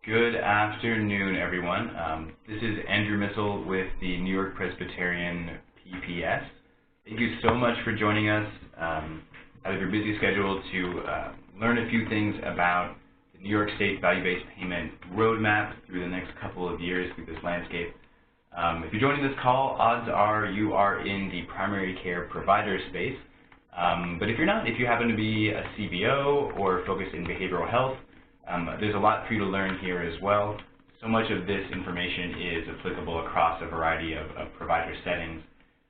Good afternoon, everyone. This is Andrew Missel with the New York Presbyterian PPS. Thank you so much for joining us out of your busy schedule to learn a few things about the New York State value-based payment roadmap through the next couple of years through this landscape. If you're joining this call, odds are you are in the primary care provider space. But if you're not, if you happen to be a CBO or focused in behavioral health, there's a lot for you to learn here as well. So much of this information is applicable across a variety of provider settings.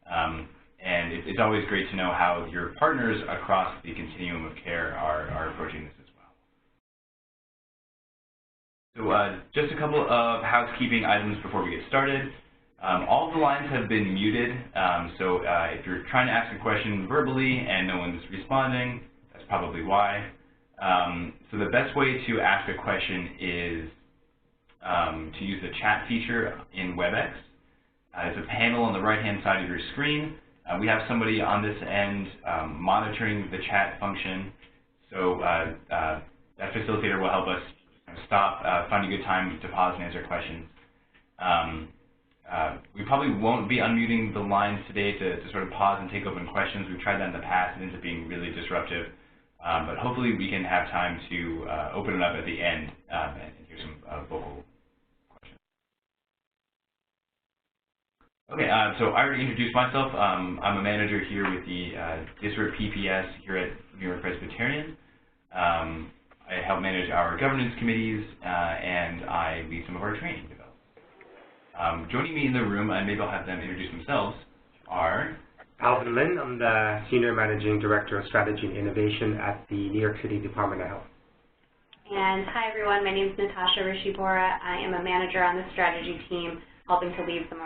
And it's always great to know how your partners across the continuum of care are approaching this as well. So just a couple of housekeeping items before we get started. All the lines have been muted, so if you're trying to ask a question verbally and no one's responding, that's probably why. So the best way to ask a question is to use the chat feature in WebEx. There's a panel on the right-hand side of your screen. We have somebody on this end monitoring the chat function, so that facilitator will help us stop, find a good time to pause and answer questions. We probably won't be unmuting the lines today to sort of pause and take open questions. We've tried that in the past. It ends up being really disruptive. But hopefully we can have time to open it up at the end and hear some vocal questions. Okay, so I already introduced myself. I'm a manager here with the DSRIP PPS here at New York Presbyterian. I help manage our governance committees and I lead some of our training development. Joining me in the room, and maybe I'll have them introduce themselves, are Alvin Lin. I'm the Senior Managing Director of Strategy and Innovation at the New York City Department of Health. And hi, everyone. My name is Natasha Rishi-Bora. I am a manager on the strategy team, helping to lead some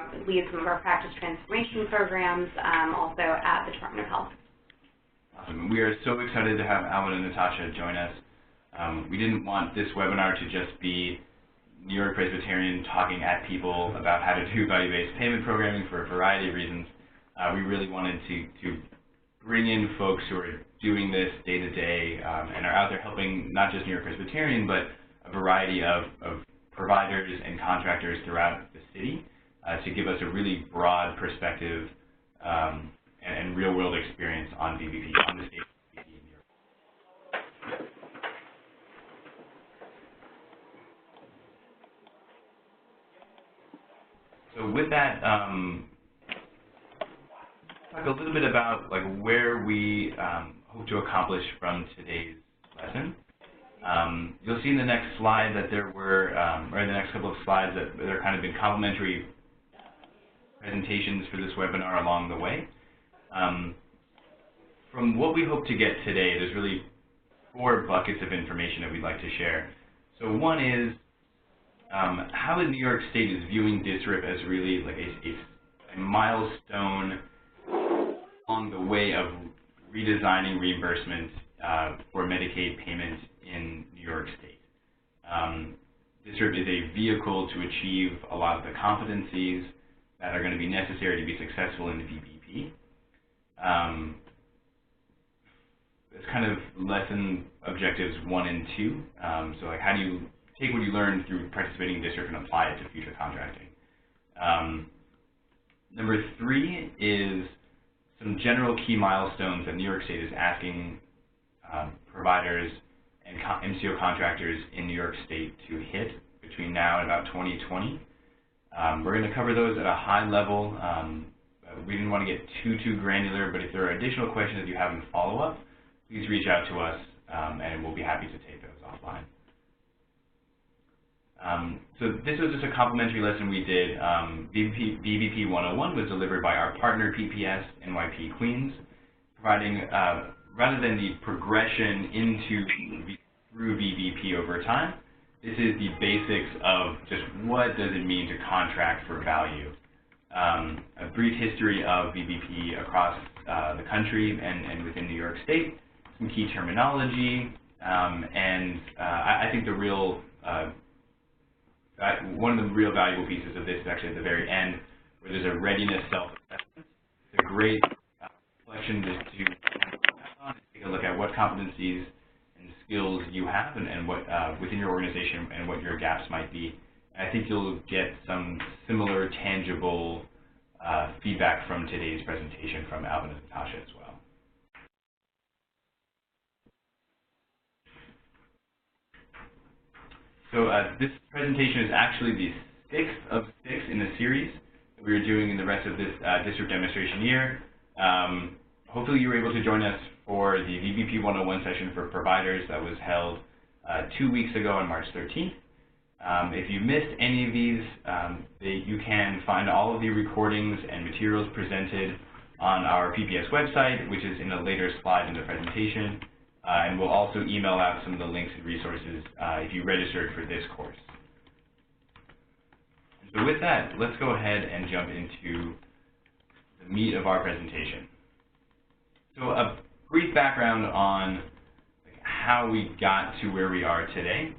of our practice transformation programs, also at the Department of Health. Awesome. We are so excited to have Alvin and Natasha join us. We didn't want this webinar to just be New York Presbyterian talking at people about how to do value-based payment programming for a variety of reasons. We really wanted to bring in folks who are doing this day to day and are out there helping not just New York Presbyterian, but a variety of providers and contractors throughout the city to give us a really broad perspective and real-world experience on VBP, on the state of VBP in New York. So with that, talk a little bit about where we hope to accomplish from today's lesson. You'll see in the next slide that there were, or in the next couple of slides, that there kind of been complementary presentations for this webinar along the way. From what we hope to get today, there's really 4 buckets of information that we'd like to share. So one is how the New York State is viewing DSRIP as really like a milestone along the way of redesigning reimbursement for Medicaid payments in New York State. DSRIP is a vehicle to achieve a lot of the competencies that are going to be necessary to be successful in the VBP. It's kind of lesson objectives 1 and 2. So like, how do you take what you learned through participating in DSRIP and apply it to future contracting? Number 3 is some general key milestones that New York State is asking providers and MCO contractors in New York State to hit between now and about 2020. We're going to cover those at a high level. We didn't want to get too granular, but if there are additional questions that you have in follow-up, please reach out to us, and we'll be happy to take those offline. So this was just a complimentary lesson we did. VBP 101 was delivered by our partner PPS, NYP Queens, providing, rather than the progression through VBP over time, this is the basics of just what does it mean to contract for value. A brief history of VBP across the country and within New York State, some key terminology, and I think the real one of the real valuable pieces of this is actually at the very end, where there's a readiness self-assessment. It's a great reflection just to take a look at what competencies and skills you have and what within your organization and what your gaps might be. And I think you'll get some similar tangible feedback from today's presentation from Alvin and Natasha as well. So this presentation is actually the 6th of 6 in the series that we are doing in the rest of this district demonstration year. Hopefully you were able to join us for the VBP 101 session for providers that was held 2 weeks ago on March 13th. If you missed any of these, you can find all of the recordings and materials presented on our PPS website, which is in a later slide in the presentation. And we'll also email out some of the links and resources if you registered for this course. So with that, let's go ahead and jump into the meat of our presentation. So a brief background on how we got to where we are today.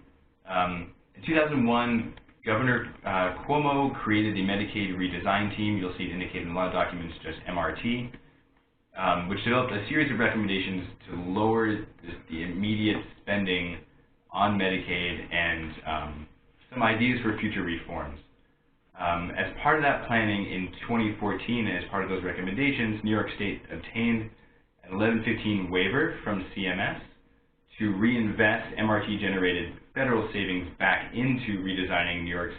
In 2001, Governor Cuomo created the Medicaid redesign team. You'll see it indicated in a lot of documents, just MRT. Which developed a series of recommendations to lower the immediate spending on Medicaid and some ideas for future reforms. As part of that planning in 2014, as part of those recommendations, New York State obtained an 1115 waiver from CMS to reinvest MRT-generated federal savings back into redesigning New York's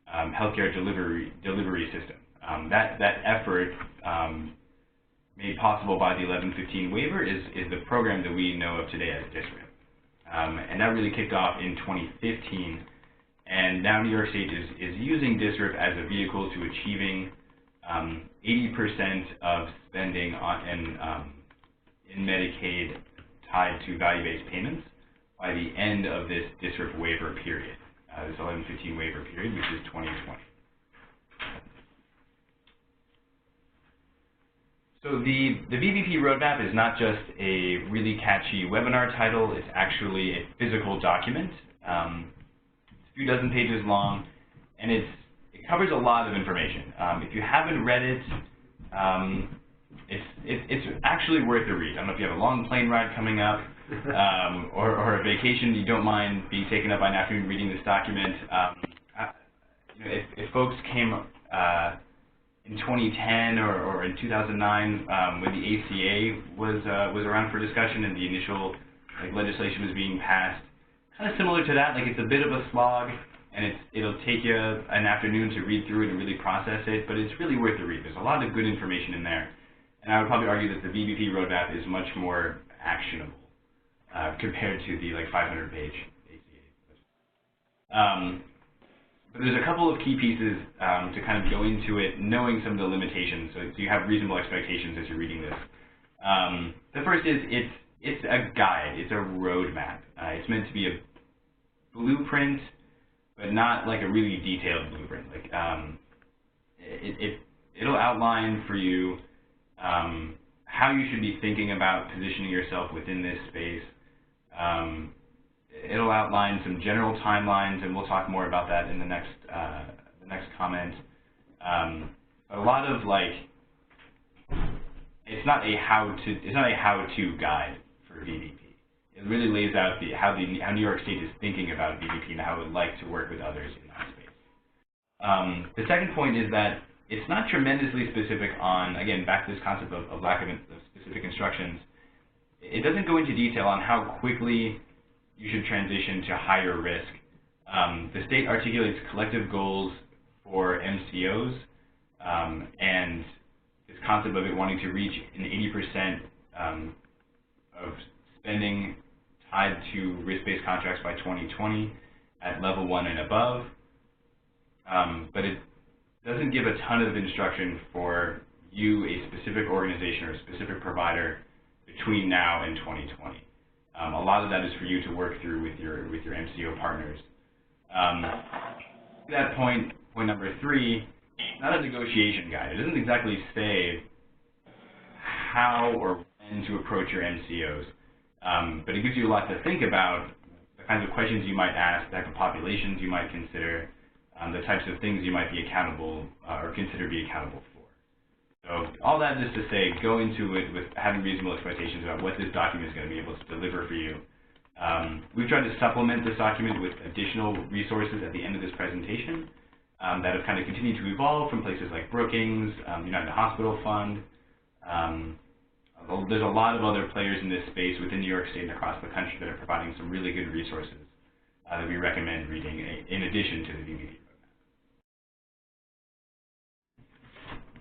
healthcare delivery system. That effort made possible by the 1115 waiver is the program that we know of today as DSRIP. And that really kicked off in 2015. And now New York State is using DSRIP as a vehicle to achieving 80% of spending in Medicaid tied to value-based payments by the end of this DSRIP waiver period, this 1115 waiver period, which is 2020. So the VBP roadmap is not just a really catchy webinar title, it's actually a physical document. It's a few dozen pages long, and it covers a lot of information. If you haven't read it, it's actually worth a read. I don't know if you have a long plane ride coming up, or a vacation, you don't mind being taken up by an afternoon reading this document. If folks came in 2010 or in 2009, when the ACA was around for discussion and the initial legislation was being passed, kind of similar to that. It's a bit of a slog, and it'll take you an afternoon to read through it and really process it, but it's really worth the read. There's a lot of good information in there, and I would probably argue that the VBP roadmap is much more actionable compared to the 500-page ACA. But there's a couple of key pieces to kind of go into it, knowing some of the limitations, so you have reasonable expectations as you're reading this. The first is it's a guide, it's a roadmap. It's meant to be a blueprint, but not like a really detailed blueprint. It'll outline for you how you should be thinking about positioning yourself within this space. It'll outline some general timelines, and we'll talk more about that in the next comment. A lot of it's not a how-to guide for VBP. It really lays out how New York State is thinking about VBP and how it would like to work with others in that space. The second point is that it's not tremendously specific on, again, back to this concept of lack of specific instructions. It doesn't go into detail on how quickly you should transition to higher risk. The state articulates collective goals for MCOs, and this concept of it wanting to reach an 80% of spending tied to risk-based contracts by 2020 at level 1 and above. But it doesn't give a ton of instruction for you, a specific organization or a specific provider, between now and 2020. A lot of that is for you to work through with your MCO partners. To that point number 3, not a negotiation guide. It doesn't exactly say how or when to approach your MCOs, but it gives you a lot to think about, the kinds of questions you might ask, the type of populations you might consider, the types of things you might be accountable or consider be accountable for. So all that is to say, go into it with having reasonable expectations about what this document is going to be able to deliver for you. We've tried to supplement this document with additional resources at the end of this presentation that have kind of continued to evolve from places like Brookings, United Hospital Fund. There's a lot of other players in this space within New York State and across the country that are providing some really good resources that we recommend reading in addition to the VBP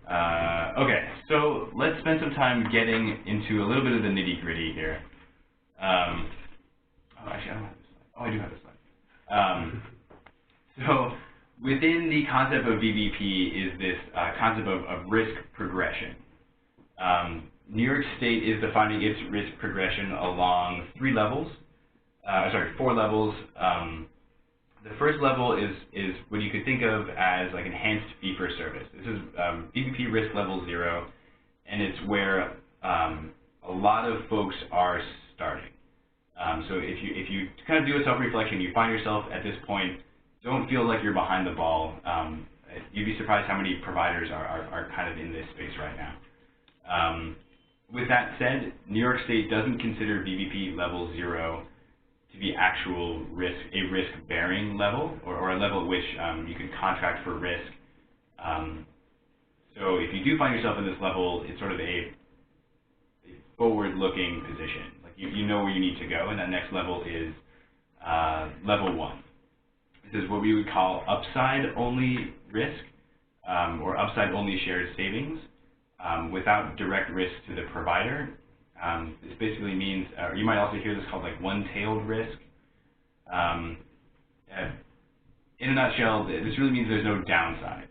roadmap. Okay, so let's spend some time getting into a little bit of the nitty-gritty here. Actually, I don't have this slide. Oh, I do have this slide. So within the concept of VBP is this concept of risk progression. New York State is defining its risk progression along four levels. The first level is what you could think of as like enhanced fee-for-service. This is VBP risk level 0, and it's where a lot of folks are starting. So if you kind of do a self-reflection, you find yourself at this point, don't feel like you're behind the ball. You'd be surprised how many providers are kind of in this space right now. With that said, New York State doesn't consider VBP level 0 to be a risk-bearing level, or a level at which you can contract for risk. So if you do find yourself in this level, it's sort of a forward-looking position. Like you know where you need to go, and that next level is level 1. This is what we would call upside-only risk, or upside-only shared savings, without direct risk to the provider. This basically means, or you might also hear this called like one-tailed risk. In a nutshell, this really means there's no downside.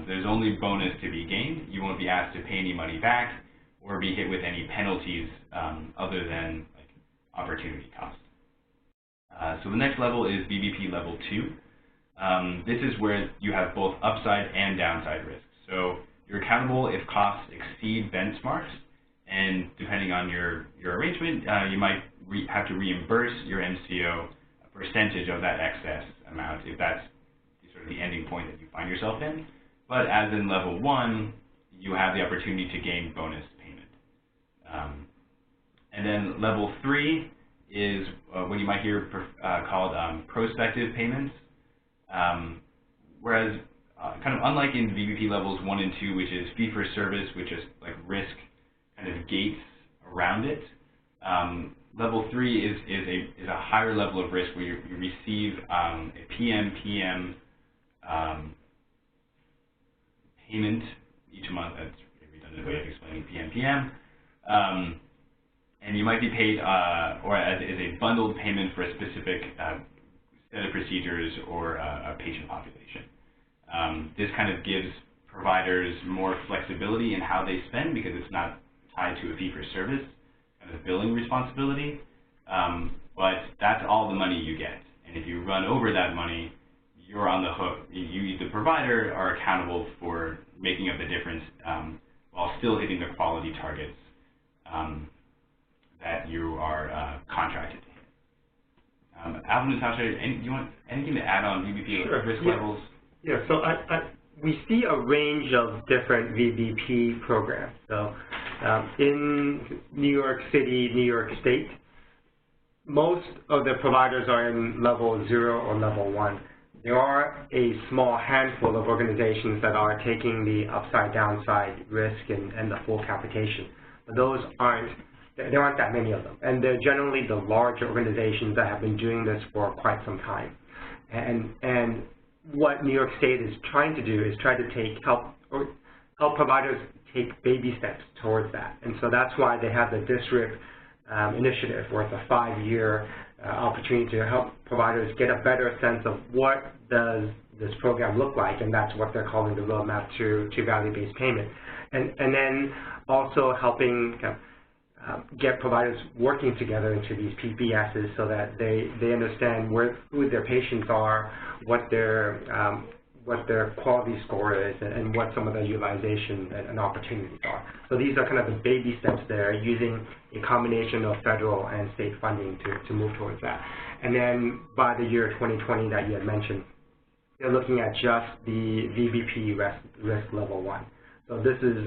There's only bonus to be gained. You won't be asked to pay any money back or be hit with any penalties other than like opportunity cost. So the next level is VBP level 2. This is where you have both upside and downside risks. So you're accountable if costs exceed benchmarks, and depending on your arrangement, you might have to reimburse your MCO a percentage of that excess amount if that's sort of the ending point that you find yourself in. But as in level 1, you have the opportunity to gain bonus payment. And then level 3 is what you might hear called prospective payments. Whereas kind of unlike in VBP levels 1 and 2, which is fee-for-service, which is like risk kind of gates around it, level 3 is a higher level of risk where you receive a PM payment each month. That's a redundant way of explaining PM. And you might be paid or as a bundled payment for a specific set of procedures or a patient population. This kind of gives providers more flexibility in how they spend because it's not tied to a fee-for-service kind of billing responsibility, but that's all the money you get. And if you run over that money, you're on the hook. You, the provider, are accountable for making up the difference while still hitting the quality targets that you are contracted to hit. Alvin, Natasha, do you want anything to add on VBP risk levels? Yeah, so we see a range of different VBP programs. So in New York City, New York State, most of the providers are in level 0 or level 1. There are a small handful of organizations that are taking the upside-downside risk and the full capitation. But there aren't that many of them. And they're generally the large organizations that have been doing this for quite some time. And what New York State is trying to do is try to help providers take baby steps towards that. And so that's why they have the DSRIP initiative, where it's a 5-year opportunity to help providers get a better sense of what does this program look like, and that's what they're calling the roadmap to value-based payment. And then also helping get providers working together into these PPSs so that they understand who their patients are, what their quality score is, and what some of the utilization and opportunities are. So these are kind of the baby steps there, using a combination of federal and state funding to move towards that. And then by the year 2020 that you had mentioned, they're looking at just the VBP risk level 1. So this is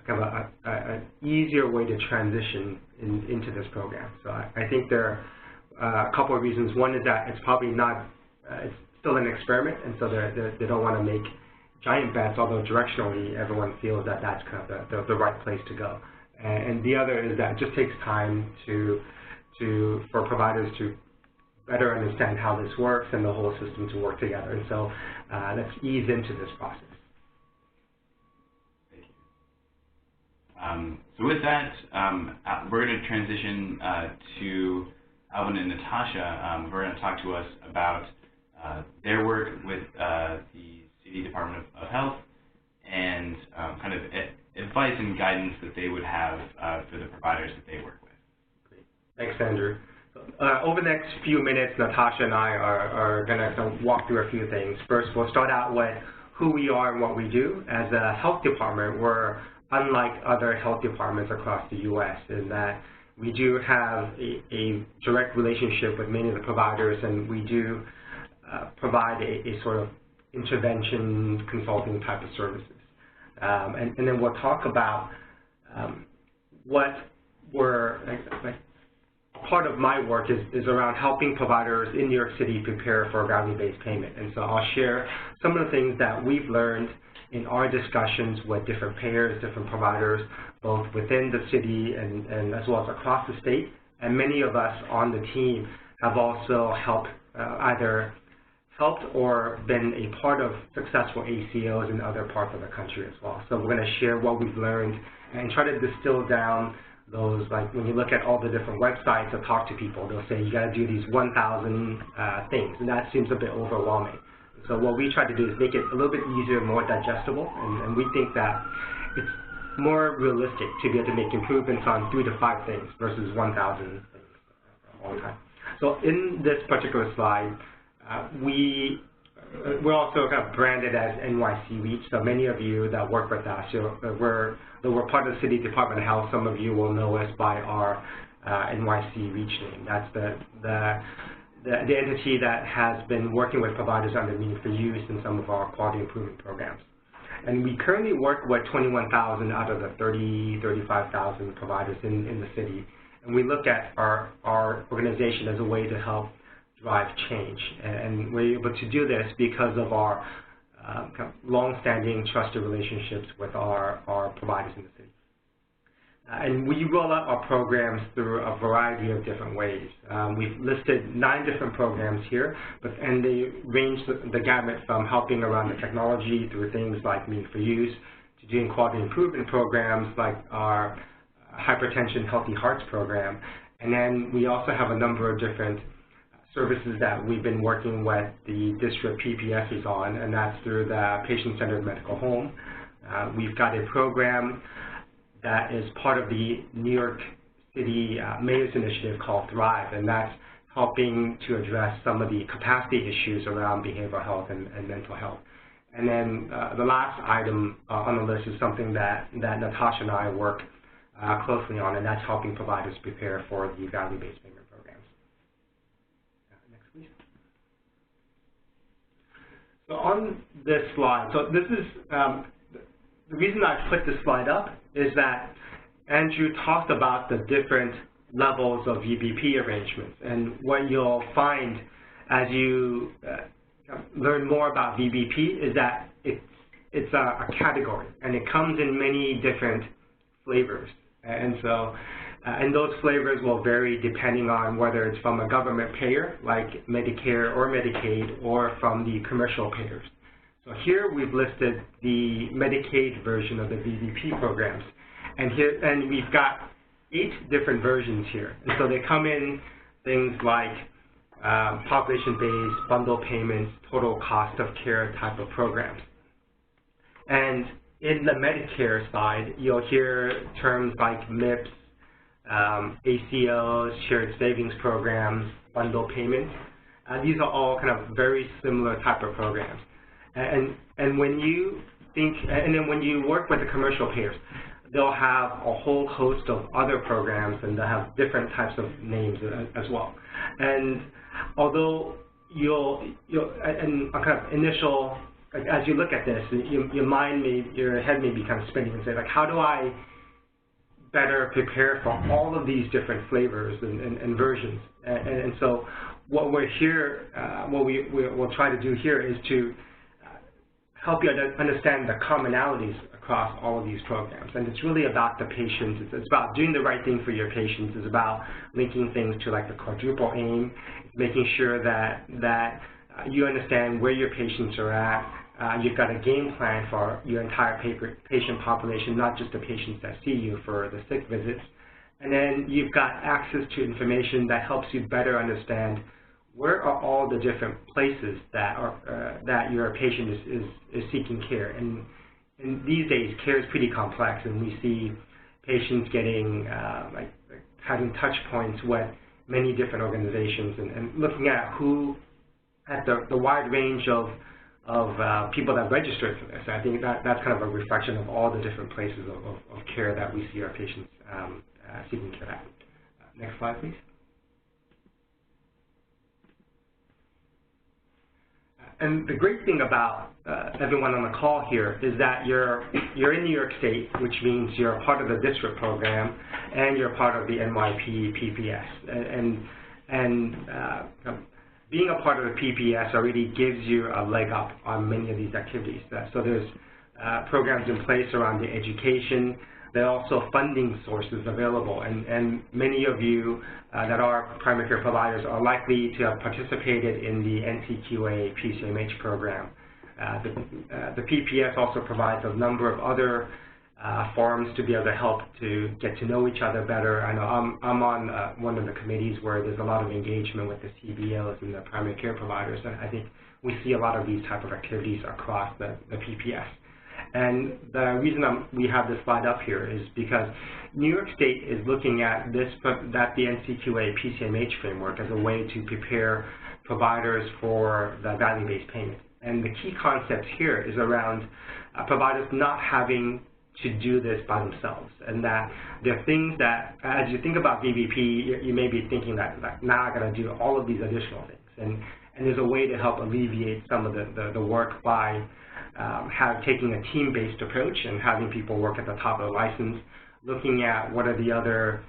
kind of an easier way to transition into this program. So I think a couple of reasons. One is that it's probably not, it's still an experiment, and so they don't want to make giant bets, although directionally everyone feels that that's kind of the right place to go. And the other is that it just takes time for providers to better understand how this works and the whole system to work together. And so let's ease into this process. Thank you. So with that, we're going to transition to Alvin and Natasha. Who are going to talk to us about their work with the City Department of Health and kind of advice and guidance that they would have for the providers that they work with. Great. Thanks, Andrew. Over the next few minutes, Natasha and I are going to walk through a few things. First, we'll start out with who we are and what we do. As a health department, we're unlike other health departments across the U.S. in that we do have a direct relationship with many of the providers, and we do provide a sort of intervention consulting type of services. And then we'll talk about what we're, part of my work is around helping providers in New York City prepare for value-based payment. And so I'll share some of the things that we've learned in our discussions with different payers, different providers, both within the city and as well as across the state. And many of us on the team have also either helped or been a part of successful ACOs in other parts of the country as well. So we're going to share what we've learned and try to distill down those, like when you look at all the different websites to talk to people, they'll say you got to do these 1,000 things, and that seems a bit overwhelming. So what we try to do is make it a little bit easier, more digestible, and we think that it's more realistic to be able to make improvements on 3 to 5 things versus 1,000 things all the time. So in this particular slide, we're also kind of branded as NYC Reach. So many of you that work with us, we're part of the City Department of Health. Some of you will know us by our NYC Reach name. That's the entity that has been working with providers under Meaningful Use in some of our quality improvement programs. And we currently work with 21,000 out of the 35,000 providers in the city. And we look at our organization as a way to help drive change. And we're able to do this because of our kind of long-standing trusted relationships with our providers in the city. And we roll out our programs through a variety of different ways. We've listed 9 different programs here, and they range the gamut from helping around the technology through things like Meaningful Use to doing quality improvement programs like our Hypertension Healthy Hearts program. And then we also have a number of different services that we've been working with the district PPSs on, and that's through the Patient-Centered Medical Home. We've got a program that is part of the New York City Mayor's Initiative called Thrive, and that's helping to address some of the capacity issues around behavioral health and mental health. And then the last item on the list is something that Natasha and I work closely on, and that's helping providers prepare for the value-based payment programs. Next, please. So on this slide, so this is the reason I put this slide up is that Andrew talked about the different levels of VBP arrangements, and what you'll find as you learn more about VBP is that it's a category, and it comes in many different flavors. And so, and those flavors will vary depending on whether it's from a government payer, like Medicare or Medicaid, or from the commercial payers. So here we've listed the Medicaid version of the VBP programs. And we've got 8 different versions here. And so they come in things like population-based, bundle payments, total cost of care type of programs. And in the Medicare side, you'll hear terms like MIPS, ACOs, shared savings programs, bundle payments. These are all kind of very similar type of programs. And when you think, and then when you work with the commercial payers, they'll have a whole host of other programs, and they'll have different types of names as well. And although and a kind of initial, like, as you look at this, your head may be kind of spinning and say, like, how do I better prepare for all of these different flavors and versions. And so what we're here, what we'll try to do here is to help you understand the commonalities across all of these programs. And it's really about the patients. It's about doing the right thing for your patients. It's about linking things to like the quadruple aim, making sure that you understand where your patients are at. You've got a game plan for your entire patient population, not just the patients that see you for the sick visits. And then you've got access to information that helps you better understand where are all the different places that your patient is seeking care. And these days, care is pretty complex, and we see patients getting having touch points with many different organizations, and looking at the wide range of people that registered for this. I think that's kind of a reflection of all the different places of care that we see our patients seeking care at. Next slide, please. And the great thing about everyone on the call here is that you're in New York State, which means you're a part of the district program and you're part of the NYP PPS. And being a part of the PPS already gives you a leg up on many of these activities. So there's programs in place around the education. There are also funding sources available, and many of you that are primary care providers are likely to have participated in the NCQA PCMH program. The PPS also provides a number of other forums to be able to help to get to know each other better. I know I'm on one of the committees where there's a lot of engagement with the CBOs and the primary care providers, and I think we see a lot of these type of activities across the PPS. And the reason we have this slide up here is because New York State is looking at the NCQA PCMH framework as a way to prepare providers for the value-based payment. And the key concept here is around providers not having to do this by themselves, and that there are things that, as you think about VBP, you may be thinking that like, now I got to do all of these additional things, and there's a way to help alleviate some of the work by taking a team-based approach and having people work at the top of the license, looking at what are the other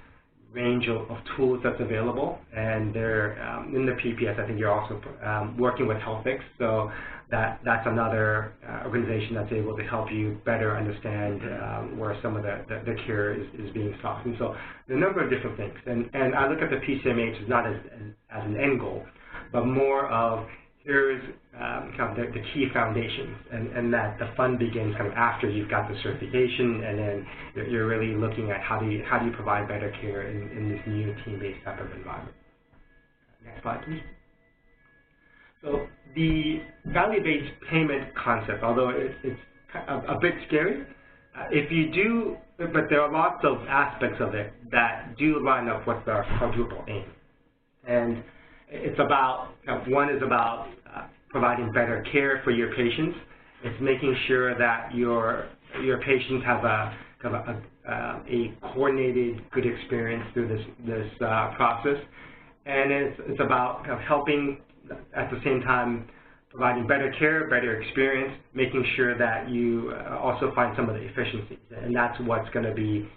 range of tools that's available. And they're in the PPS, I think you're also working with HealthFix, so that's another organization that's able to help you better understand where some of the care is being sought. And so there are a number of different things. And I look at the PCMH as not as an end goal, but more of here's kind of the key foundations, and that the fun begins kind of after you've got the certification, and then you're really looking at how do you provide better care in this new team-based type of environment. Next slide, please. So the value-based payment concept, although it's a bit scary, but there are lots of aspects of it that do line up with our quadruple aim. And it's about, one is about providing better care for your patients. It's making sure that your patients have a coordinated, good experience through this process. And it's about helping, at the same time, providing better care, better experience, making sure that you also find some of the efficiencies. And that's what's going to be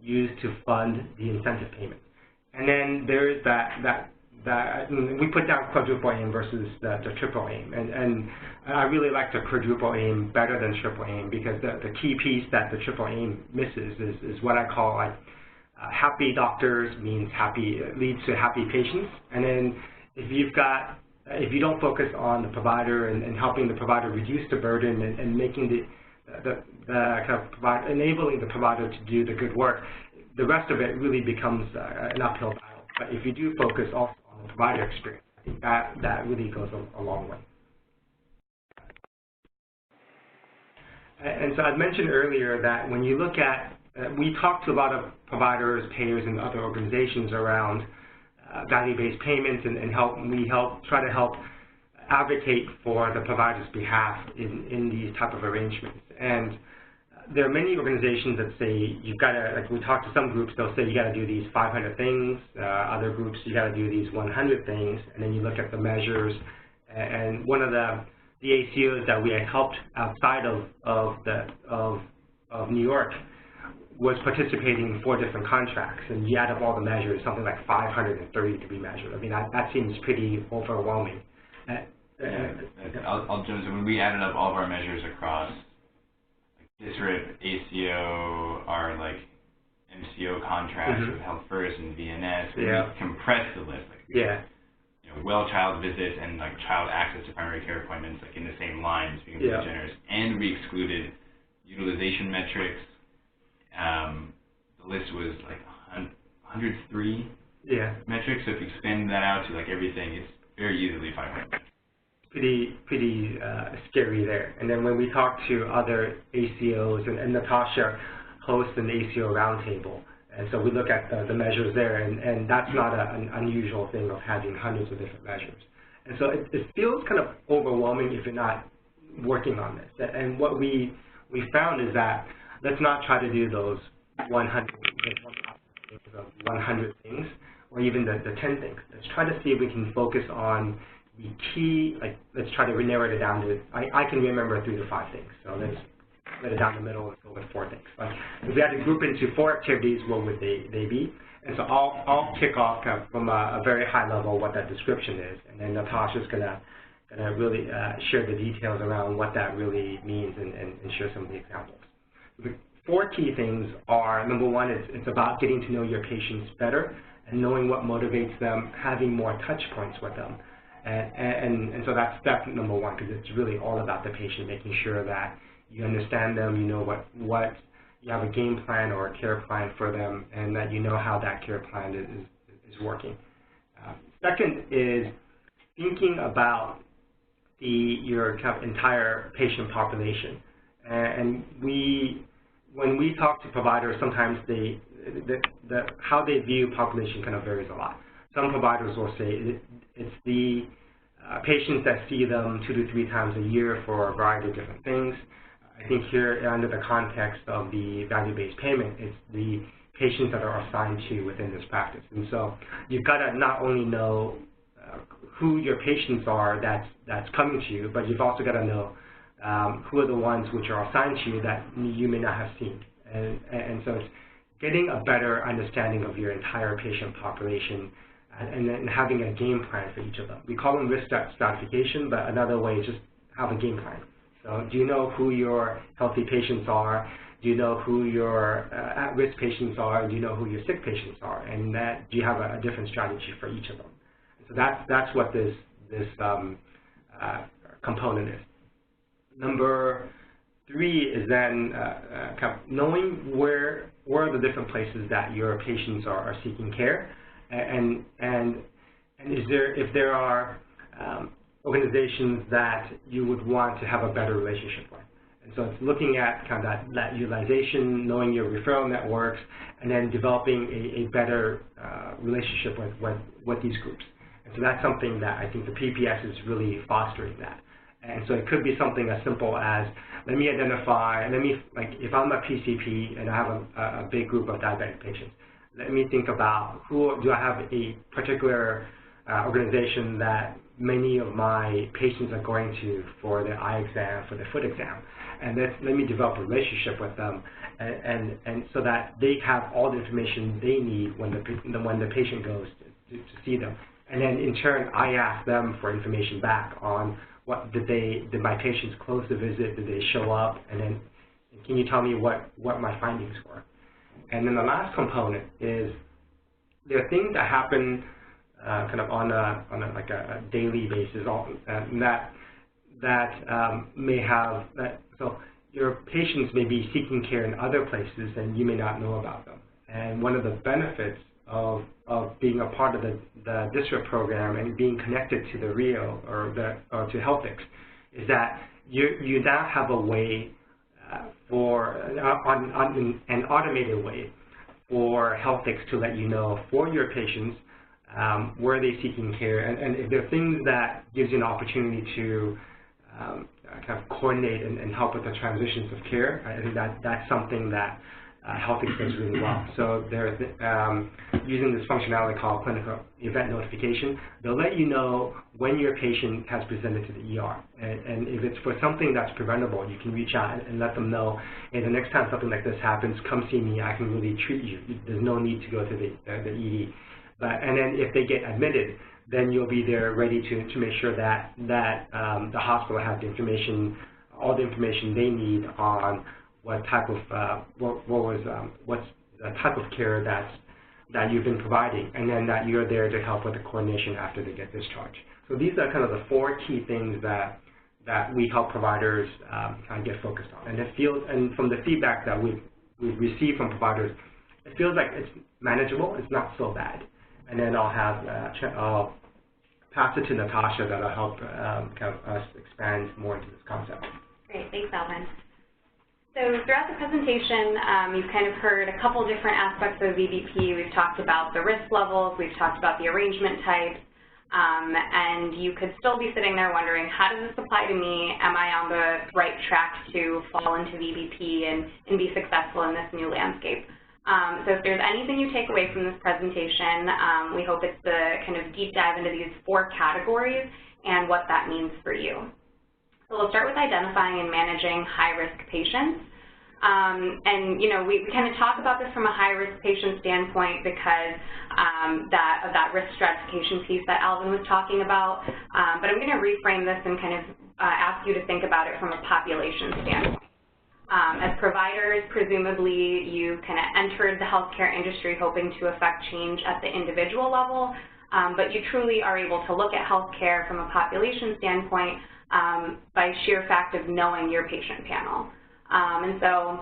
used to fund the incentive payment. And then there is that we put down quadruple aim versus the triple aim, and I really like the quadruple aim better than triple aim, because the key piece that the triple aim misses is what I call happy doctors leads to happy patients. And then if you don't focus on the provider and helping the provider reduce the burden and making enabling the provider to do the good work, the rest of it really becomes an uphill battle. But if you do focus also on the provider experience, I think that really goes a long way. And so I mentioned earlier that when you look at, we talk to a lot of providers, payers, and other organizations around value-based payments, and we try to help advocate for the provider's behalf in these type of arrangements. And there are many organizations that say you've got to, like we talk to some groups, they'll say you got to do these 500 things. Other groups, you got to do these 100 things. And then you look at the measures. And one of the ACOs that we had helped outside of New York, was participating in 4 different contracts, and you add up all the measures, something like 530 to be measured. I mean, that seems pretty overwhelming. I'll jump in. When we added up all of our measures across DSRIP, ACO, our MCO contracts with Health First and VNS, we compressed the list. Well child visits and child access to primary care appointments in the same lines, being really generous, and we excluded utilization metrics. The list was 103 metrics. So if you expand that out to everything, it's very easily 500. Pretty scary there. And then when we talk to other ACOs, and Natasha hosts an ACO roundtable, and so we look at the measures there, and that's not an unusual thing of having hundreds of different measures. And so it feels kind of overwhelming if you're not working on this. And what we found is that let's not try to do those 100 things, or even the 10 things. Let's try to see if we can focus on the key, let's try to narrow it down to, I can remember 3 to 5 things, so let's split it down the middle and go with 4 things. But if we had to group into 4 activities, what would they be? And so I'll kick off kind of from a very high level what that description is, and then Natasha's gonna really share the details around what that really means and share some of the examples. The 4 key things are, number 1, it's about getting to know your patients better and knowing what motivates them, having more touch points with them. And so that's step number 1, because it's really all about the patient, making sure that you understand them, you know what you have a game plan or a care plan for them, and that you know how that care plan is working. Second is thinking about your kind of entire patient population. And when we talk to providers, sometimes how they view population kind of varies a lot. Some providers will say it's the patients that see them 2 to 3 times a year for a variety of different things. I think here, under the context of the value-based payment, it's the patients that are assigned to within this practice. And so you've got to not only know who your patients are that's coming to you, but you've also got to know who are the ones which are assigned to you that you may not have seen. And so it's getting a better understanding of your entire patient population, and then having a game plan for each of them. We call them risk stratification, but another way is just have a game plan. So do you know who your healthy patients are? Do you know who your at-risk patients are? Do you know who your sick patients are? And do you have a different strategy for each of them? So that's what this component is. Number 3 is then kind of knowing where are the different places that your patients are seeking care, and if there are organizations that you would want to have a better relationship with. And so it's looking at kind of that utilization, knowing your referral networks, and then developing a better relationship with these groups. And so that's something that I think the PPS is really fostering that. And so it could be something as simple as, if I'm a PCP and I have a big group of diabetic patients, let me think about do I have a particular organization that many of my patients are going to for their eye exam, for their foot exam, and let me develop a relationship with them, and so that they have all the information they need when the patient goes to see them. And then in turn, I ask them for information back on did my patients close the visit, did they show up, and then can you tell me what my findings were? And then the last component is there are things that happen kind of on a daily basis that may have so your patients may be seeking care in other places and you may not know about them. And one of the benefits of being a part of the DSRIP program and being connected to the RIO or to HealthFix is that you now have a way an automated way for HealthFix to let you know for your patients where they're seeking care, and if there are things that gives you an opportunity to kind of coordinate and help with the transitions of care. I think that's something that health experience really well. So they're using this functionality called clinical event notification. They'll let you know when your patient has presented to the ER. And if it's for something that's preventable, you can reach out and let them know, hey, the next time something like this happens, come see me. I can really treat you. There's no need to go to the ED. And then if they get admitted, then you'll be there ready to make sure that the hospital has the information, all the information they need on what type of what's the type of care that you've been providing, and then that you're there to help with the coordination after they get discharged. So these are kind of the 4 key things that we help providers kind of get focused on. And from the feedback that we've received from providers, it feels like it's manageable. It's not so bad. And then I'll pass it to Natasha that'll help kind of us expand more into this concept. Great, thanks, Alvin. So throughout the presentation, you've kind of heard a couple different aspects of VBP. We've talked about the risk levels, we've talked about the arrangement types, and you could still be sitting there wondering, how does this apply to me? Am I on the right track to fall into VBP and be successful in this new landscape? So if there's anything you take away from this presentation, we hope it's the kind of deep dive into these 4 categories and what that means for you. So we'll start with identifying and managing high-risk patients. And, you know, we kind of talk about this from a high-risk patient standpoint because of that risk stratification piece that Alvin was talking about. But I'm going to reframe this and kind of ask you to think about it from a population standpoint. As providers, presumably you kind of entered the healthcare industry hoping to affect change at the individual level, but you truly are able to look at healthcare from a population standpoint by sheer fact of knowing your patient panel. And so,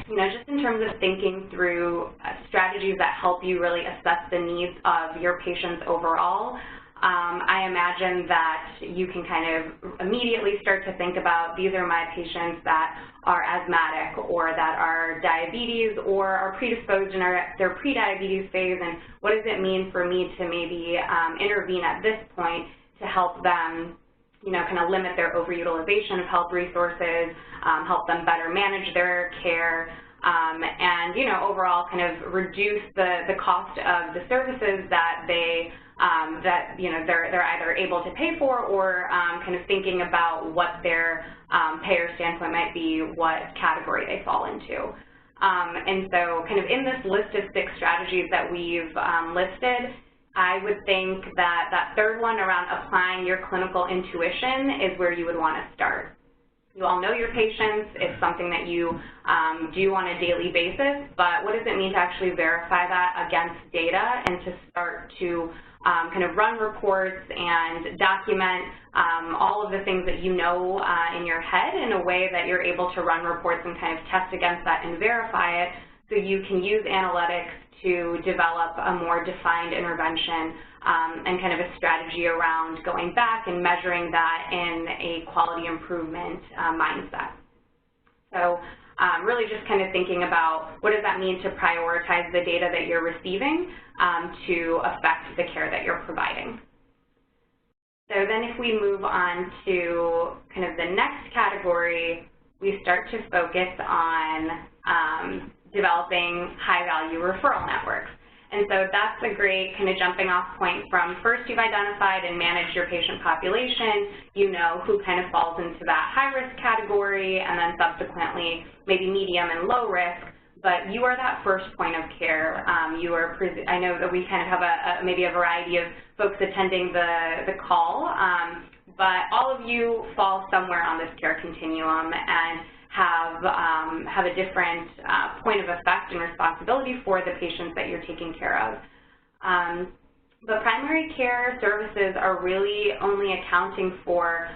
you know, just in terms of thinking through strategies that help you really assess the needs of your patients overall, I imagine that you can kind of immediately start to think about, these are my patients that are asthmatic or that are diabetes or are predisposed in their pre-diabetes phase, and what does it mean for me to maybe intervene at this point to help them, you know, kind of limit their overutilization of health resources, help them better manage their care, and, you know, overall kind of reduce the cost of the services that they you know, they're either able to pay for or kind of thinking about what their payer standpoint might be, what category they fall into. And so kind of in this list of 6 strategies that we've listed, I would think that that 3rd one around applying your clinical intuition is where you would want to start. You all know your patients. It's something that you do on a daily basis, but what does it mean to actually verify that against data and to start to kind of run reports and document all of the things that you know in your head in a way that you're able to run reports and kind of test against that and verify it, so you can use analytics to develop a more defined intervention and kind of a strategy around going back and measuring that in a quality improvement mindset. So really just kind of thinking about what does that mean to prioritize the data that you're receiving to affect the care that you're providing. So then if we move on to kind of the next category, we start to focus on developing high-value referral networks. And so that's a great kind of jumping off point from first you've identified and managed your patient population, you know who kind of falls into that high-risk category, and then subsequently maybe medium and low risk, but you are that first point of care. I know that we kind of have maybe a variety of folks attending the call, but all of you fall somewhere on this care continuum and have a different point of effect and responsibility for the patients that you're taking care of. But primary care services are really only accounting for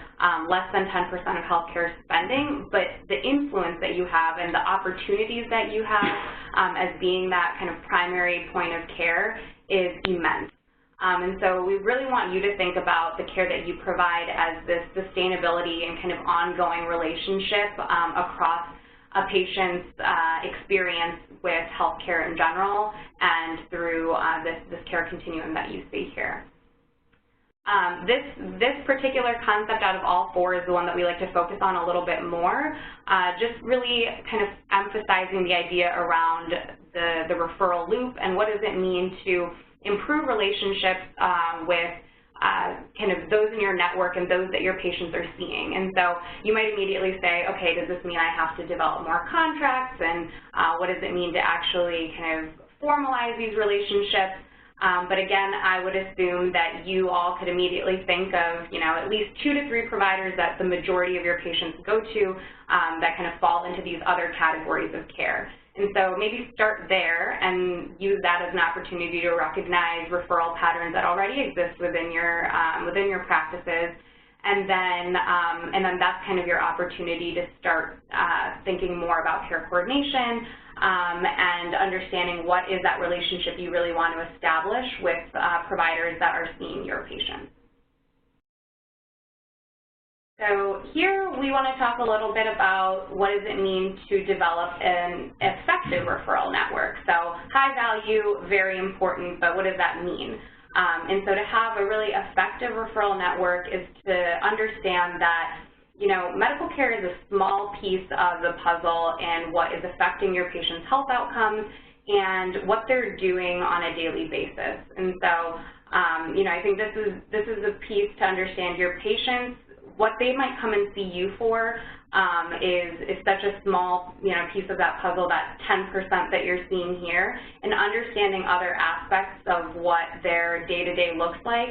less than 10% of healthcare spending, but the influence that you have and the opportunities that you have as being that kind of primary point of care is immense. And so we really want you to think about the care that you provide as this sustainability and kind of ongoing relationship across a patient's experience with healthcare in general and through this care continuum that you see here. This particular concept out of all four is the one that we like to focus on a little bit more, just really kind of emphasizing the idea around the referral loop and what does it mean to improve relationships with kind of those in your network and those that your patients are seeing. And so you might immediately say, okay, does this mean I have to develop more contracts, and what does it mean to actually kind of formalize these relationships? But again, I would assume that you all could immediately think of, at least 2 to 3 providers that the majority of your patients go to that kind of fall into these other categories of care. And so maybe start there and use that as an opportunity to recognize referral patterns that already exist within your practices. And then that's kind of your opportunity to start thinking more about care coordination and understanding what is that relationship you really want to establish with providers that are seeing your patients. So here we want to talk a little bit about what does it mean to develop an effective referral network. So high value, very important, but what does that mean? And so to have a really effective referral network is to understand that, medical care is a small piece of the puzzle in what is affecting your patient's health outcomes and what they're doing on a daily basis. And so, I think this is a piece to understand your patients. What they might come and see you for is such a small, piece of that puzzle, that 10% that you're seeing here, and understanding other aspects of what their day-to-day looks like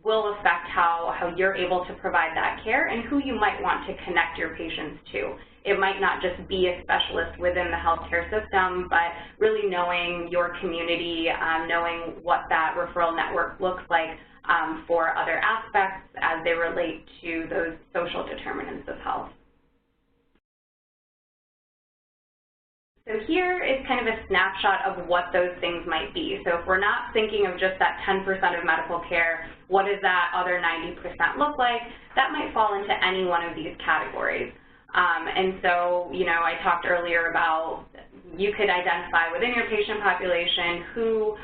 will affect how you're able to provide that care and who you might want to connect your patients to. It might not just be a specialist within the healthcare system, but really knowing your community, knowing what that referral network looks like for other aspects as they relate to those social determinants of health. So here is kind of a snapshot of what those things might be. So if we're not thinking of just that 10% of medical care, what does that other 90% look like? That might fall into any one of these categories. And so, I talked earlier about you could identify within your patient population who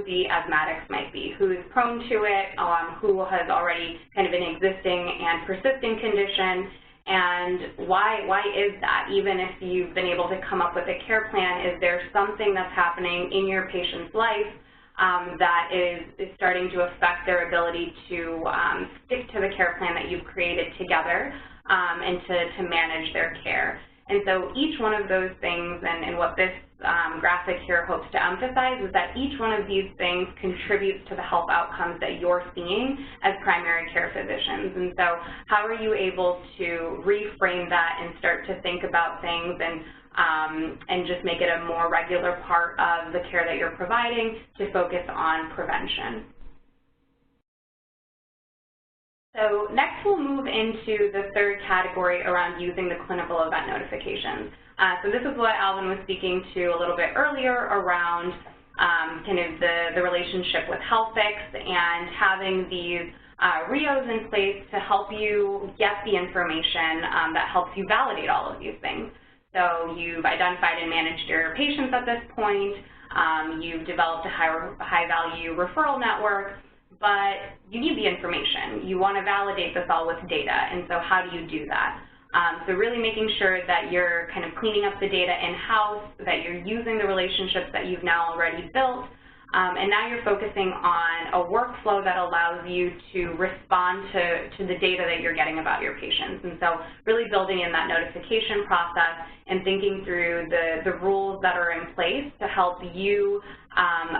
the asthmatics might be, who is prone to it, who has already kind of an existing and persisting condition, and why is that? Even if you've been able to come up with a care plan, is there something that's happening in your patient's life that is starting to affect their ability to stick to the care plan that you've created together and to manage their care? And so each one of those things, and what this graphic here hopes to emphasize, is that each one of these things contributes to the health outcomes that you're seeing as primary care physicians. And so how are you able to reframe that and start to think about things and just make it a more regular part of the care that you're providing to focus on prevention? So next we'll move into the third category around using the clinical event notifications. So this is what Alvin was speaking to a little bit earlier around kind of the relationship with HealthFix and having these RIOs in place to help you get the information that helps you validate all of these things. So you've identified and managed your patients at this point, you've developed a high-value referral network, but you need the information. You want to validate this all with data, and so how do you do that? So really making sure that you're kind of cleaning up the data in-house, that you're using the relationships that you've now already built, and now you're focusing on a workflow that allows you to respond to the data that you're getting about your patients. And so really building in that notification process and thinking through the rules that are in place to help you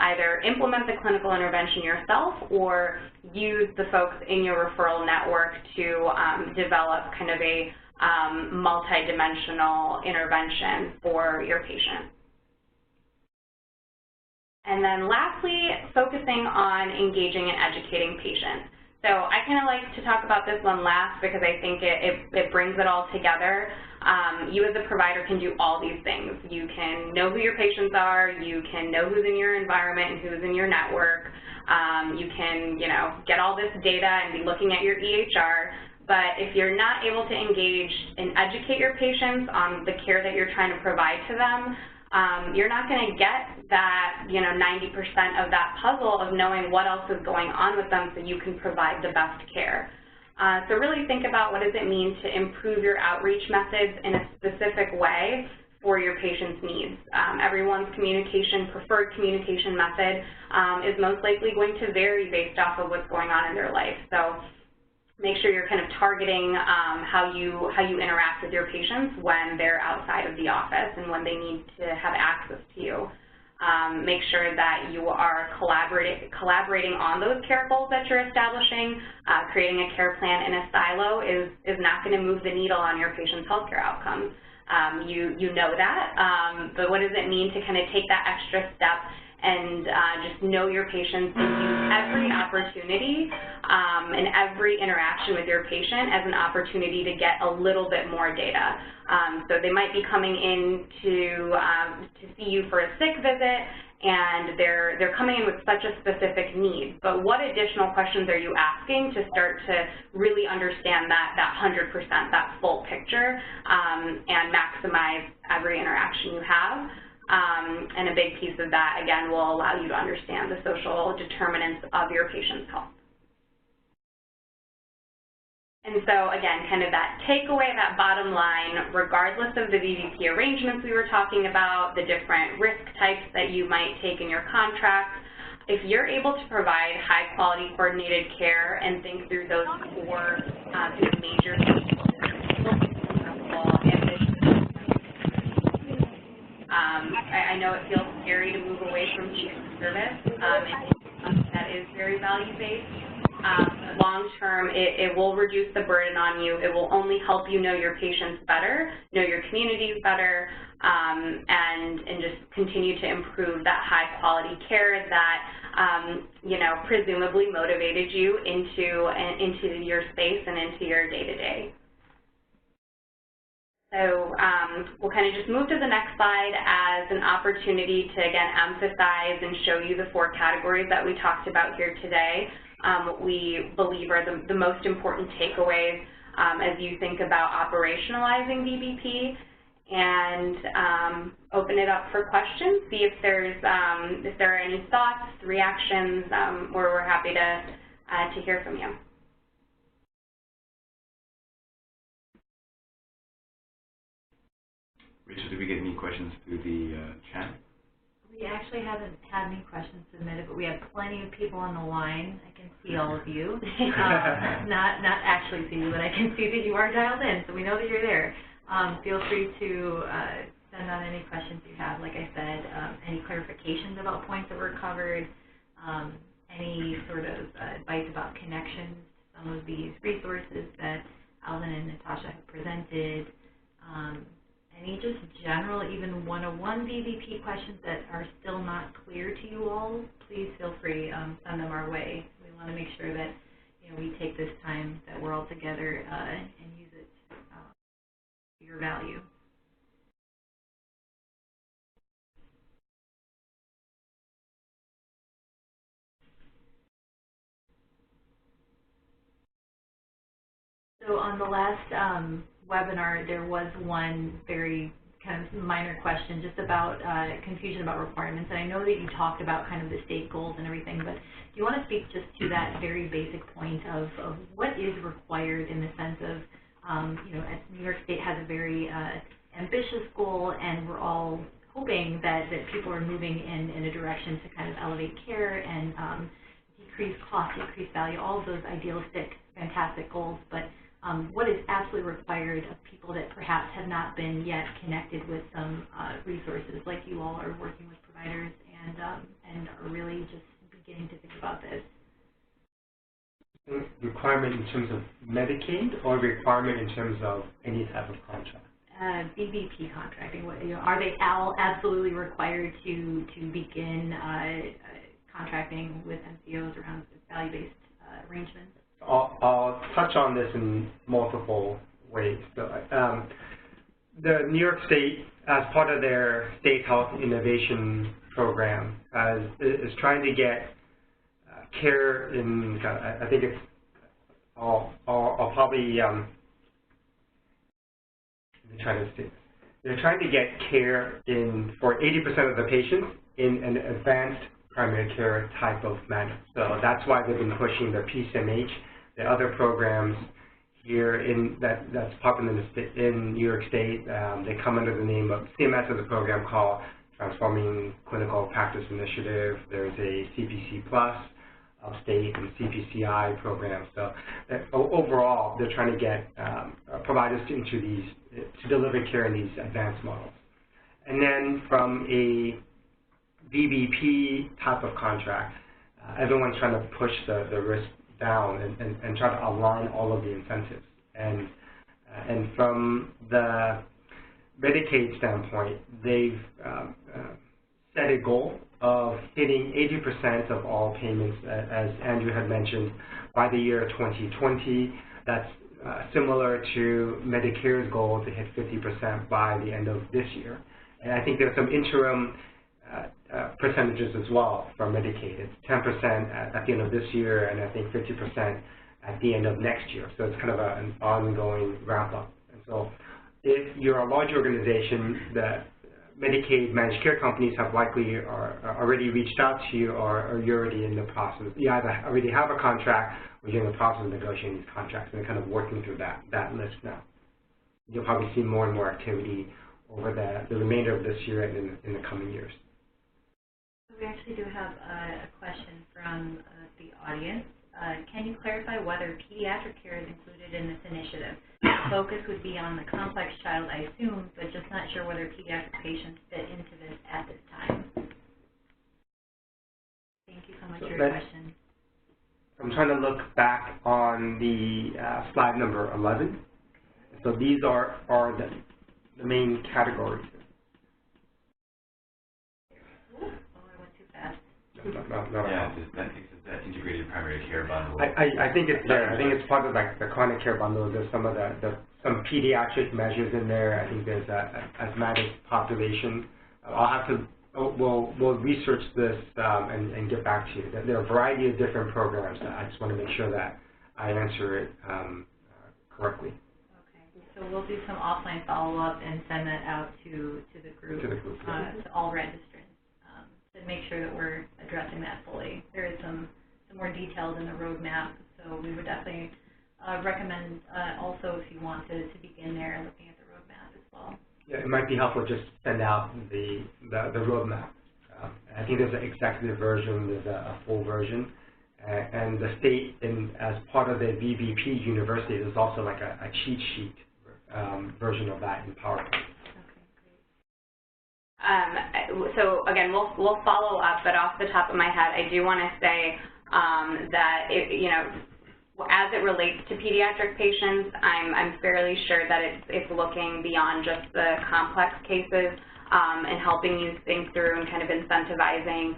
either implement the clinical intervention yourself or use the folks in your referral network to develop kind of a multi-dimensional intervention for your patient. And then lastly, focusing on engaging and educating patients. So I kind of like to talk about this one last because I think it brings it all together. You as a provider can do all these things. You can know who your patients are, you can know who's in your environment and who's in your network. You can, get all this data and be looking at your EHR, but if you're not able to engage and educate your patients on the care that you're trying to provide to them, you're not going to get that, 90% of that puzzle of knowing what else is going on with them so you can provide the best care. So really think about what does it mean to improve your outreach methods in a specific way for your patient's needs. Everyone's preferred communication method is most likely going to vary based off of what's going on in their life. So make sure you're kind of targeting how you interact with your patients when they're outside of the office and when they need to have access to you. Make sure that you are collaborating on those care goals that you're establishing. Creating a care plan in a silo is not going to move the needle on your patient's healthcare outcomes. You know that, but what does it mean to kind of take that extra step and just know your patients and use every opportunity and every interaction with your patient as an opportunity to get a little bit more data. So they might be coming in to see you for a sick visit, and they're coming in with such a specific need. But what additional questions are you asking to start to really understand that 100%, that full picture, and maximize every interaction you have? And a big piece of that, again, will allow you to understand the social determinants of your patient's health. And so, again, kind of that takeaway, that bottom line, regardless of the VBP arrangements we were talking about, the different risk types that you might take in your contract, if you're able to provide high-quality coordinated care and think through those four major I know it feels scary to move away from fee-for-service. That is very value-based. Long-term, it will reduce the burden on you. It will only help you know your patients better, know your communities better, and just continue to improve that high-quality care that, presumably motivated you into your space and into your day-to-day. So we'll kind of just move to the next slide as an opportunity to, again, emphasize and show you the four categories that we talked about here today. What we believe are the most important takeaways as you think about operationalizing VBP, and open it up for questions, see if there are any thoughts, reactions, where we're happy to hear from you. Rachel, did we get any questions through the chat? We actually haven't had any questions submitted, but we have plenty of people on the line. I can see all of you. Not actually see you, but I can see that you are dialed in, so we know that you're there. Feel free to send out any questions you have. Like I said, any clarifications about points that were covered, any sort of advice about connections to some of these resources that Alvin and Natasha have presented. Any just general, even 101 VBP questions that are still not clear to you all, please feel free, send them our way. We want to make sure that we take this time that we're all together and use it for your value. So on the last webinar, there was one very kind of minor question just about confusion about requirements. And I know that you talked about kind of the state goals and everything, but do you want to speak just to that very basic point of what is required in the sense of, New York State has a very ambitious goal, and we're all hoping that people are moving in a direction to kind of elevate care and decrease cost, decrease value, all of those idealistic, fantastic goals. But what is absolutely required of people that perhaps have not been yet connected with some resources, like you all are working with providers and are really just beginning to think about this? Requirement in terms of Medicaid, or requirement in terms of any type of contract? VBP contracting. Are they all absolutely required to begin contracting with MCOs around value-based arrangements? I'll touch on this in multiple ways. So, the New York State, as part of their State Health Innovation Program, is trying to get care in, I think it's, I'll probably, let me try to see. they're trying to get care for 80% of the patients in an advanced primary care type of manner. So that's why they've been pushing the PCMH, the other programs here that's popular in New York State. They come under the name of CMS has a program called Transforming Clinical Practice Initiative. There's a CPC Plus upstate and CPCI program. So overall, they're trying to get providers to deliver care in these advanced models. And then from a VBP type of contract, everyone's trying to push the risk down and try to align all of the incentives. And from the Medicaid standpoint, they've set a goal of hitting 80% of all payments, as Andrew had mentioned, by the year 2020. That's similar to Medicare's goal to hit 50% by the end of this year. And I think there's some interim percentages as well for Medicaid. It's 10% at the end of this year, and I think 50% at the end of next year. So it's kind of an ongoing wrap-up. And so if you're a large organization, that Medicaid managed care companies have likely already reached out to you, or you're already in the process. You either already have a contract or you're in the process of negotiating these contracts, and they're kind of working through that list now. You'll probably see more and more activity over the remainder of this year and in the coming years. We actually do have a question from the audience. Can you clarify whether pediatric care is included in this initiative? The focus would be on the complex child, I assume, but just not sure whether pediatric patients fit into this at this time. Thank you so much for your question. I'm trying to look back on the slide number 11. So these are the main categories. Yeah, is that integrated primary care bundle? I think it's there. I think it's part of like the chronic care bundle. There's some of some pediatric measures in there. I think there's a asthmatic population. I'll have to we'll research this and get back to you. There are a variety of different programs. I just want to make sure that I answer it correctly. Okay, so we'll do some offline follow-up and send that out to the group, to all registrants. To make sure that we're addressing that fully. There is some more details in the roadmap, so we would definitely recommend also if you want to begin there looking at the roadmap as well. Yeah, it might be helpful just to send out the roadmap. I think there's an executive version, there's a full version, and the state, as part of the VBP University, there's also like a cheat sheet version of that in PowerPoint. So again, we'll follow up, but off the top of my head, I do want to say that as it relates to pediatric patients, I'm fairly sure that it's looking beyond just the complex cases and helping you think through and kind of incentivizing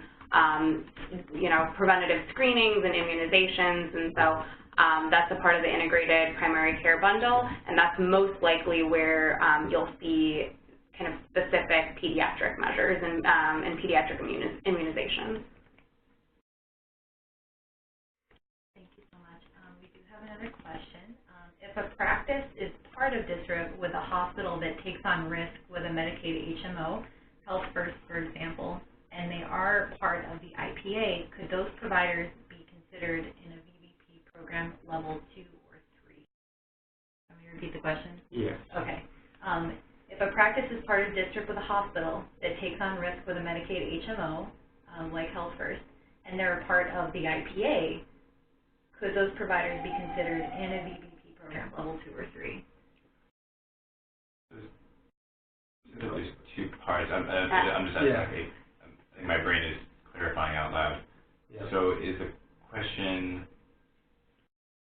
preventative screenings and immunizations, and so that's a part of the integrated primary care bundle, and that's most likely where you'll see kind of specific pediatric measures and pediatric immunizations. Thank you so much. We do have another question. If a practice is part of DSRIP with a hospital that takes on risk with a Medicaid HMO, Health First, for example, and they are part of the IPA, could those providers be considered in a VBP program level 2 or 3? Can we repeat the question? Yes. Okay. If a practice is part of DSRIP with a hospital that takes on risk with a Medicaid HMO, like Health First, and they're a part of the IPA, could those providers be considered in a VBP program level 2 or 3? There's two parts. I'm just asking. Yeah. I think my brain is clarifying out loud. Yeah. So is the question,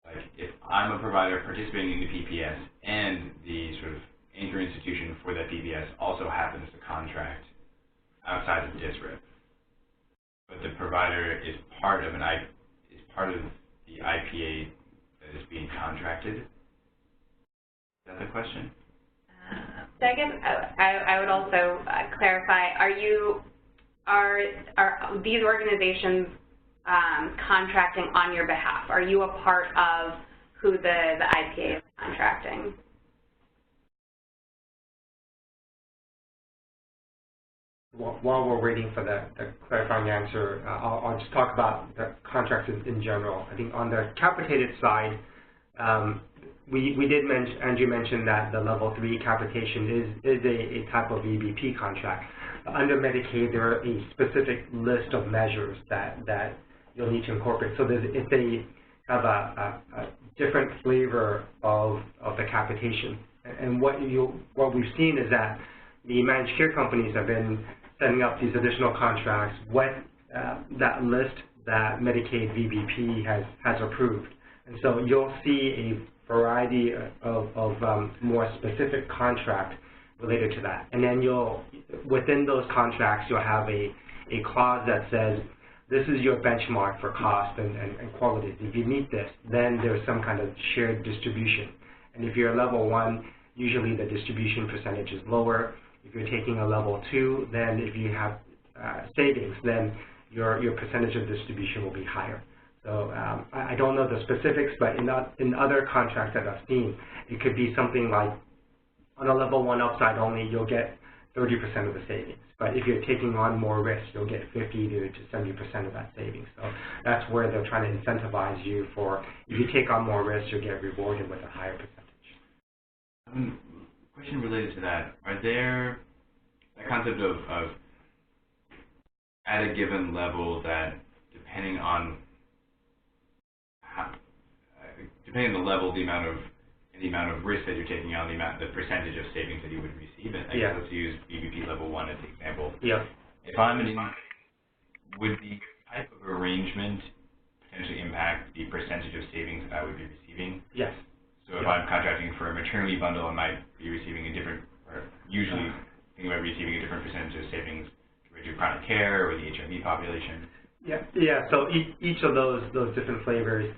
like, if I'm a provider participating in the PPS and the sort of anchor institution for that PPS also happens to contract outside of DSRIP, but the provider is part of the IPA that is being contracted? Is that the question? Second, I would also clarify: are these organizations contracting on your behalf? Are you a part of who the IPA is contracting? while we're waiting for the clarifying answer, I'll just talk about the contracts in general. I think on the capitated side, we did mention, Andrew mentioned that the level 3 capitation is a type of VBP contract. Under Medicaid, there are a specific list of measures that you'll need to incorporate. So it's a kind of a different flavor of the capitation. And what we've seen is that the managed care companies have been setting up these additional contracts with that list that Medicaid VBP has approved. And so you'll see a variety of more specific contract related to that. And then within those contracts, you'll have a clause that says, this is your benchmark for cost and quality. If you meet this, then there's some kind of shared distribution. And if you're a level 1, usually the distribution percentage is lower. If you're taking a level 2, then if you have savings, then your percentage of distribution will be higher. So I don't know the specifics, but in other contracts that I've seen, it could be something like on a level 1 upside only, you'll get 30% of the savings. But if you're taking on more risk, you'll get 50 to 70% of that savings. So that's where they're trying to incentivize you for, if you take on more risk, you'll get rewarded with a higher percentage. Question related to that, are there a concept of at a given level that depending on the level, the amount of risk that you're taking on, the percentage of savings that you would receive, and yeah. Let's use VBP level 1 as an example. Yeah. If I'm would the type of arrangement potentially impact the percentage of savings that I would be receiving? Yes. So if I'm contracting for a maternity bundle, I might be receiving a different, or usually thinking about receiving a different percentage of savings compared to chronic care or the HIV population. Yeah. So each of those different flavors,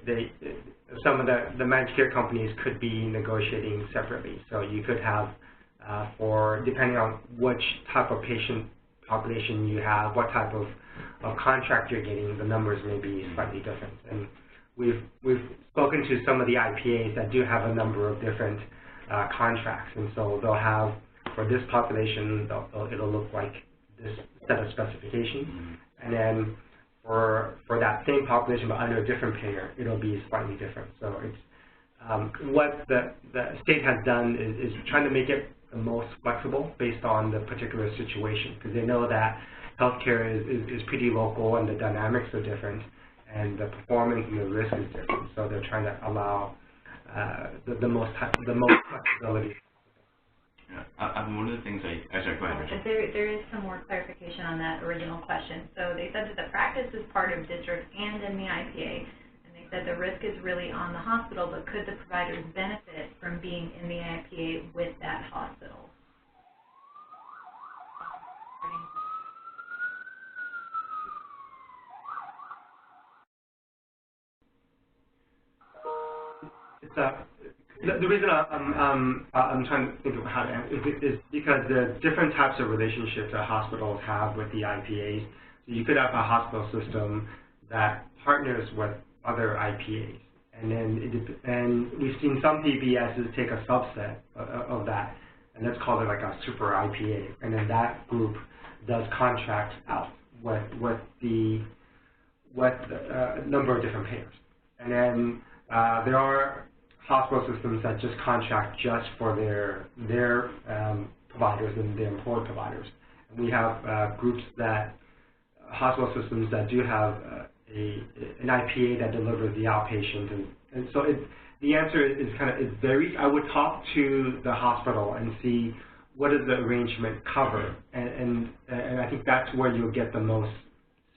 some of the managed care companies could be negotiating separately. So you could have, depending on which type of patient population you have, what type of contract you're getting, the numbers may be slightly different. And we've spoken to some of the IPAs that do have a number of different contracts, and so they'll have, for this population, it'll look like this set of specifications, and then for that same population but under a different payer, it'll be slightly different. So it's what the state has done is trying to make it the most flexible based on the particular situation, because they know that healthcare is pretty local and the dynamics are different, and the performance and the risk is different. So they're trying to allow the most flexibility. Yeah. One of the things sorry, go ahead, Rachel. There is some more clarification on that original question. So they said that the practice is part of district and in the IPA, and they said the risk is really on the hospital, but could the providers benefit from being in the IPA with that hospital? The reason I'm trying to think of how to answer is because the different types of relationships that hospitals have with the IPAs. So you could have a hospital system that partners with other IPAs, and then we've seen some PBSs take a subset of that, and let's call it like a super IPA, and then that group does contracts out with the number of different payers, and then there are hospital systems that just contract just for their providers and their employed providers. And we have groups hospital systems that do have an IPA that delivers the outpatient, and so the answer is it varies. I would talk to the hospital and see what does the arrangement cover, and I think that's where you'll get the most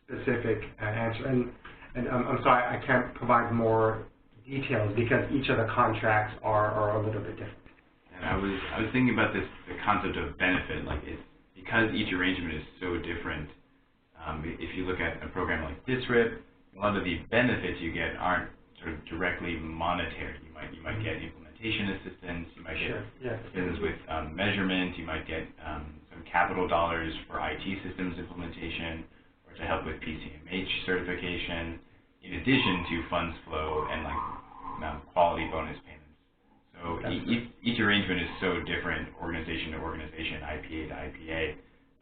specific answer. And I'm sorry, I can't provide more details because each of the contracts are a little bit different. And I was thinking about the concept of benefit, like it's because each arrangement is so different. If you look at a program like DSRIP, a lot of the benefits you get aren't sort of directly monetary. You might get implementation assistance, you might get assistance with measurement, you might get some capital dollars for IT systems implementation, or to help with PCMH certification, in addition to funds flow and quality bonus payments. So each arrangement is so different, organization to organization, IPA to IPA.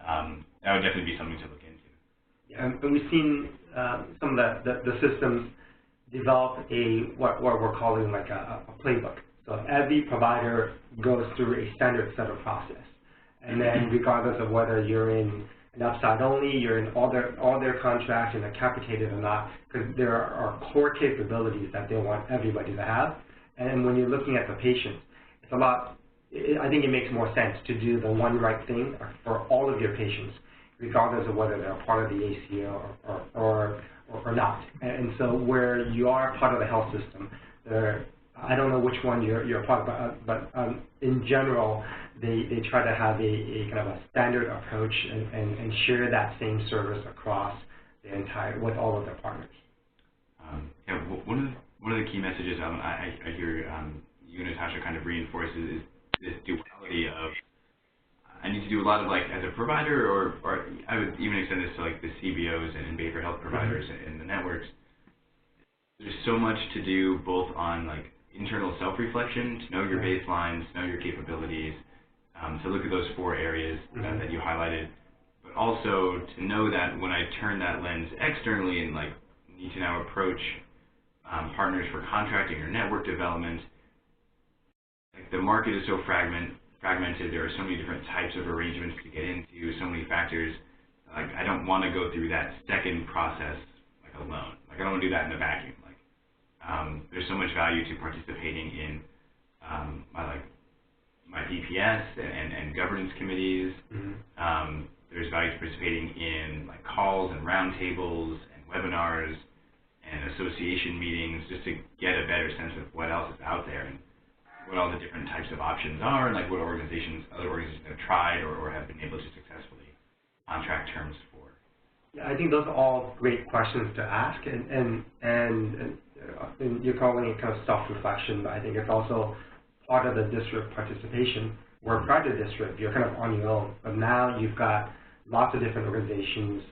that would definitely be something to look into. Yeah, and we've seen some of the systems develop what we're calling like a playbook. So every provider goes through a standard set of process. And then regardless of whether you're in an upside only, you're in all their contracts and they're capitated or not, because there are core capabilities that they want everybody to have. And when you're looking at the patient, it's a lot, I think it makes more sense to do the one right thing for all of your patients, regardless of whether they're part of the ACO or not. And so where you are part of the health system, I don't know which one you're part of, but in general, they try to have a kind of a standard approach and share that same service across the entire, with all of their partners. Yeah, one of the key messages I hear you and Natasha kind of reinforces is this duality of I need to do a lot of, like, as a provider, or I would even extend this to, like, the CBOs and behavioral health providers and the networks. There's so much to do both on, like, internal self-reflection, to know your baselines, to know your capabilities, to look at those 4 areas that you highlighted, but also to know that when I turn that lens externally and, like, need to now approach partners for contracting or network development, like, the market is so fragmented, there are so many different types of arrangements to get into, so many factors. Like, I don't want to go through that second process, like, alone. Like, I don't want to do that in a vacuum. Like, there's so much value to participating in my PPS and governance committees. There's value to participating in, like, calls and roundtables and webinars and association meetings, just to get a better sense of what else is out there and what all the different types of options are, and, like, what other organizations have tried or have been able to successfully contract terms for. Yeah, I think those are all great questions to ask, and you're calling it kind of self-reflection, but I think it's also part of the district participation. Where prior to district, you're kind of on your own, but now you've got lots of different organizations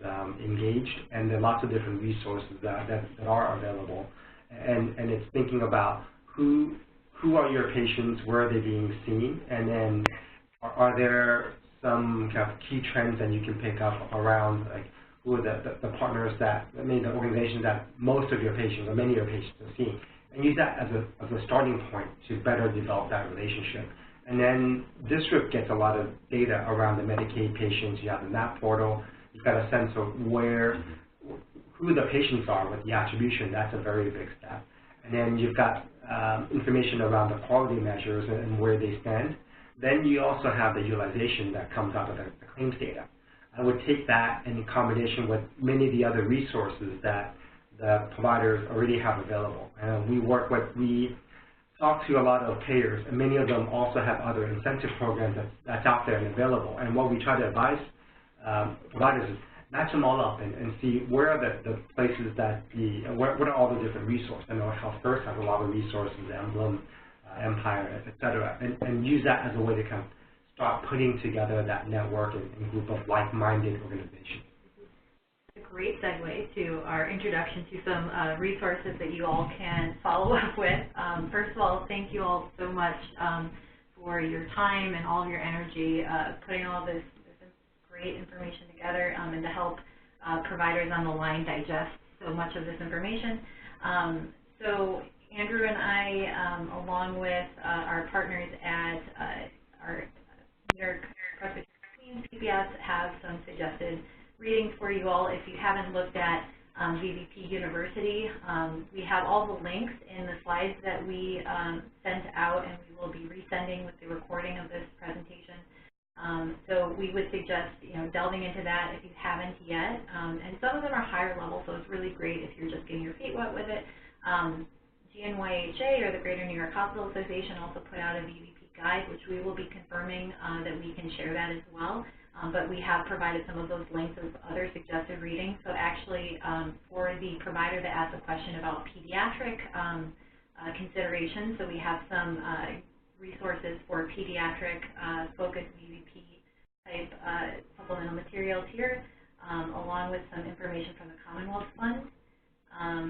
engaged, and there are lots of different resources that are available, and it's thinking about who are your patients, where are they being seen, and then are there some kind of key trends that you can pick up around, like, who are the partners the organizations that most of your patients or many of your patients are seeing, and use that as a starting point to better develop that relationship. And then district gets a lot of data around the Medicaid patients. You have the MAP portal. You've got a sense of who the patients are with the attribution. That's a very big step. And then you've got information around the quality measures and where they stand. Then you also have the utilization that comes out of the claims data. I would take that in combination with many of the other resources that the providers already have available. We talk to a lot of payers, and many of them also have other incentive programs that's out there and available. And what we try to advise providers is match them all up and see where are the places that what are all the different resources. I know Health First has a lot of resources, Emblem, Empire, et cetera, and use that as a way to kind of start putting together that network and group of like-minded organizations. It's a great segue to our introduction to some resources that you all can follow up with. First of all, thank you all so much for your time and all of your energy putting all this great information together and to help providers on the line digest so much of this information. So Andrew and I, along with our partners at our New York Presbyterian PPS, have some suggested readings for you all. If you haven't looked at VBP University, we have all the links in the slides that we sent out, and we will be resending with the recording of this presentation. So we would suggest, delving into that if you haven't yet. And some of them are higher level, so it's really great if you're just getting your feet wet with it. GNYHA, or the Greater New York Hospital Association, also put out a VBP guide, which we will be confirming that we can share that as well. But we have provided some of those links of other suggested readings. So actually, for the provider that asked a question about pediatric considerations, so we have some resources for pediatric focused VBP type supplemental materials here, along with some information from the Commonwealth Fund.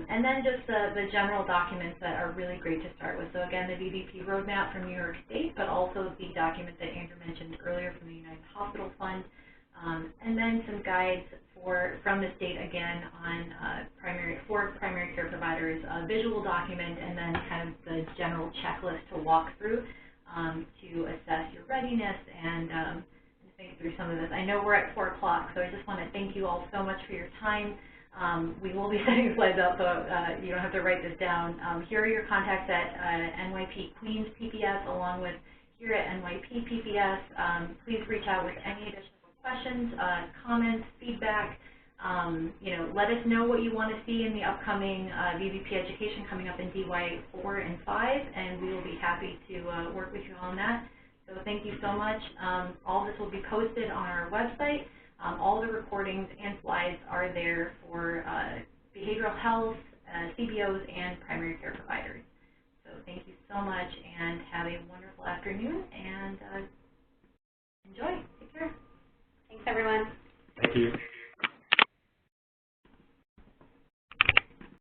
And then just the general documents that are really great to start with. So again, the VBP roadmap from New York State, but also the document that Andrew mentioned earlier from the United Hospital Fund. and then some guides from the state again on for primary care providers, a visual document, and then kind of the general checklist to walk through to assess your readiness and think through some of this. I know we're at 4 o'clock, so I just want to thank you all so much for your time. We will be sending slides out, so you don't have to write this down. Here are your contacts at NYP Queens PPS, along with here at NYP PPS. Please reach out with any additional questions, comments, feedback. Let us know what you want to see in the upcoming VBP education coming up in DY 4 and 5, and we will be happy to work with you on that. So thank you so much. All this will be posted on our website. All the recordings and slides are there for behavioral health, CBOs, and primary care providers. So thank you so much, and have a wonderful afternoon, and enjoy. Take care. Thanks, everyone. Thank you.